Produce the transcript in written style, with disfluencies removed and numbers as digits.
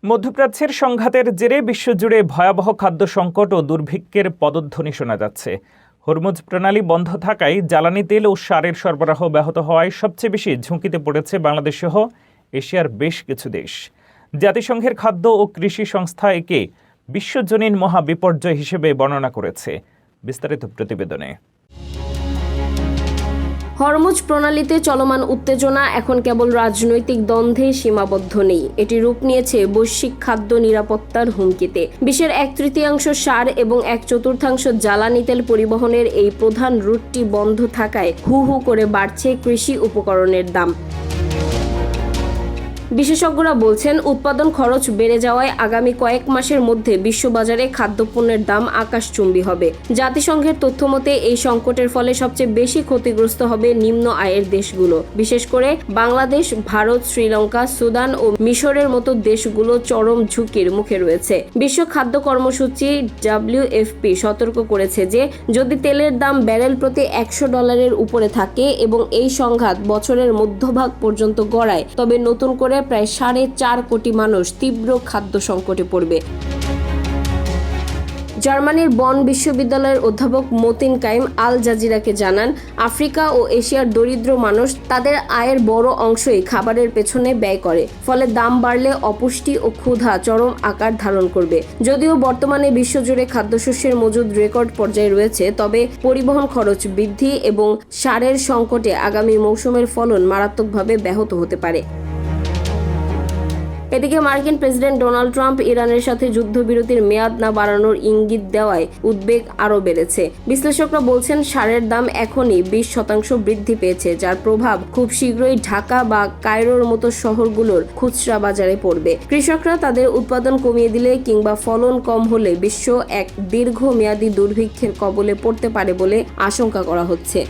মধ্যপ্রাচ্যের সংঘাতের জেরে বিশ্বজুড়ে ভয়াবহ খাদ্য সংকট ও দুর্ভিক্ষের পদধ্বনি শোনা যাচ্ছে। হরমুজ প্রণালী বন্ধ থাকায় জ্বালানি তেল ও সারের সরবরাহ ব্যাহত হওয়ায় সবচেয়ে বেশি ঝুঁকিতে পড়েছে বাংলাদেশ সহ এশিয়ার বেশ কিছু দেশ। জাতিসংঘের খাদ্য ও কৃষি সংস্থা একে বিশ্বজনীন মহা বিপর্যয় হিসেবে বর্ণনা করেছে। বিস্তারিত প্রতিবেদনে। হরমুজ প্রণালীতে চলমান উত্তেজনা এখন কেবল রাজনৈতিক দ্বন্দ্বে সীমাবদ্ধ নেই, এটি রূপ নিয়েছে বৈশ্বিক খাদ্য নিরাপত্তার হুমকিতে। বিশ্বের 1/3 সার এবং 1/4 জ্বালানি তেল পরিবহনের এই প্রধান রুটটি বন্ধ থাকায় হু হু করে বাড়ছে কৃষি উপকরণের দাম। বিশেষজ্ঞরা বলছেন, উৎপাদন খরচ বেড়ে যাওয়ায় আগামী কয়েক মাসের মধ্যে বিশ্ববাজারে খাদ্যপণ্যের দাম আকাশচুম্বী হবে। জাতিসংঘের তথ্যমতে এই সংকটের ফলে সবচেয়ে বেশি ক্ষতিগ্রস্ত হবে নিম্ন আয়ের দেশগুলো। বিশেষ করে বাংলাদেশ, ভারত, শ্রীলঙ্কা, সুদান ও মিশরের মতো দেশগুলো চরম ঝুঁকির মুখে রয়েছে। বিশ্ব খাদ্য কর্মসূচি WFP সতর্ক করেছে যে যদি তেলের দাম ব্যারেল প্রতি $100 উপরে থাকে এবং এই সংঘাত বছরের মধ্যভাগ পর্যন্ত গড়ায়, তবে নতুন করে প্রায় 4.5 কোটি মানুষ তীব্র খাদ্য সংকটে পড়বে। জার্মানির বন বিশ্ববিদ্যালয়ের অধ্যাপক মতিন কাইম আল জাজিরাকে জানান, আফ্রিকা ও এশিয়ার দরিদ্র মানুষ তাদের আয়ের বড় অংশই খাবারের পেছনে ব্যয় করে। ফলে দাম বাড়লে অপুষ্টি ও ক্ষুধা চরম আকার ধারণ করবে। যদিও বর্তমানে বিশ্বজুড়ে খাদ্যশস্যের মজুদ রেকর্ড পর্যায়ে রয়েছে, তবে পরিবহন খরচ বৃদ্ধি এবং সারের সংকটে আগামী মৌসুমের ফলন মারাত্মকভাবে ব্যাহত হতে পারে। এদিকে মার্কিন প্রেসিডেন্ট ডোনাল্ড ট্রাম্প ইরানের সাথে যুদ্ধবিরতির মেয়াদ না বাড়ানোর ইঙ্গিত দেওয়ায় উদ্বেগ আরও বেড়েছে। বিশ্লেষকরা বলছেন, সারের দাম এখনই 20% বৃদ্ধি পেয়েছে, যার প্রভাব খুব শীঘ্রই ঢাকা বা কায়রোর মতো শহরগুলোর খুচরা বাজারে পড়বে। কৃষকরা তাদের উৎপাদন কমিয়ে দিলে কিংবা ফলন কম হলে বিশ্ব এক দীর্ঘমেয়াদী দুর্ভিক্ষের কবলে পড়তে পারে বলে আশঙ্কা করা হচ্ছে।